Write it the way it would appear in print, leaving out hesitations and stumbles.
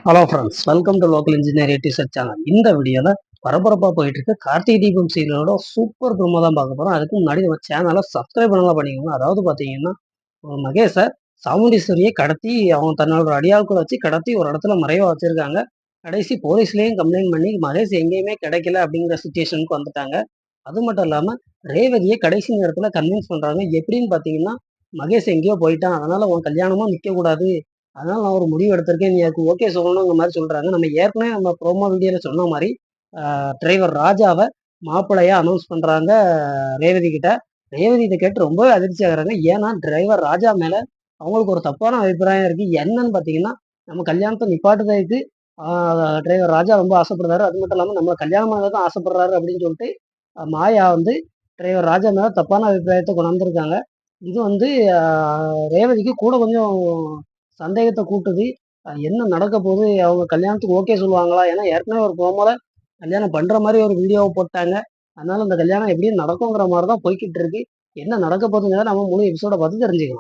Hello friends, welcome to local engineer research channel. இந்த வீடியோவில் பரபரப்பாக போயிட்டு இருக்க கார்த்திகை தீபம் சீரியலோட சூப்பர் ப்ரோமோ தான் பார்க்க போகிறோம். அதுக்கு முன்னாடி நம்ம சேனலை சப்ஸ்கிரைப் பண்ணலாம் பண்ணிக்கோங்க. அதாவது பார்த்தீங்கன்னா, மகேஷை சாமுண்டீஸ்வரியை கடத்தி அவங்க தன்னோட அடியாட்களை வச்சு கடத்தி ஒரு இடத்துல மறைவாக வச்சுருக்காங்க. கடைசி போலீஸ்லேயும் கம்ப்ளைண்ட் பண்ணி மகேஷ் எங்கேயுமே கிடைக்கல அப்படிங்கிற சுச்சுவேஷனுக்கு வந்துட்டாங்க. அது மட்டும் இல்லாமல் ரேவதியை கடைசி நேரத்தில் கன்வின்ஸ் பண்ணுறாங்க. எப்படின்னு பார்த்தீங்கன்னா, மகேஷ் எங்கேயோ போயிட்டான், அதனால் உன் கல்யாணமும் நிற்கக்கூடாது, அதனால நான் ஒரு முடிவு எடுத்திருக்கேன், நீ அதுக்கு ஓகே சொல்லணுங்கிற மாதிரி சொல்றாங்க. நம்ம ஏற்கனவே நம்ம ப்ரோமோ வீடியோல சொன்ன மாதிரி டிரைவர் ராஜாவை மாப்பிள்ளையா அனௌன்ஸ் பண்றாங்க ரேவதி கிட்ட. ரேவதி இதை கேட்டு ரொம்பவே அதிர்ச்சி ஆகுறாங்க. ஏன்னா டிரைவர் ராஜா மேல அவங்களுக்கு ஒரு தப்பான அபிப்பிராயம் இருக்கு. என்னன்னு பாத்தீங்கன்னா, நம்ம கல்யாணத்தை நிப்பாட்டுறதுக்கு டிரைவர் ராஜா ரொம்ப ஆசைப்படுறாரு. அது மட்டும் இல்லாமல் நம்ம கல்யாணம் தான் ஆசைப்படுறாரு அப்படின்னு சொல்லிட்டு மாயா வந்து டிரைவர் ராஜா மேல தப்பான அபிப்பிராயத்தை கொண்டு வந்திருக்காங்க. இது வந்து ரேவதிக்கு கூட கொஞ்சம் சந்தேகத்த கூட்டுது. என்ன நடக்க போகுது? அவங்க கல்யாணத்துக்கு ஓகே சொல்லுவாங்களா? ஏன்னா ஏற்கனவே ஒரு ப்ரோமோல கல்யாணம் பண்ற மாரி ஒரு வீடியோவ போட்டாங்க. அதனால அந்த கல்யாணம் எப்படியும் நடக்குங்கிற மாரி தான் போய்க்கிட்டு இருக்கு. என்ன நடக்க போகுதுங்கிறத நம்ம முழு எபிசோட பார்த்து தெரிஞ்சுக்கலாம்.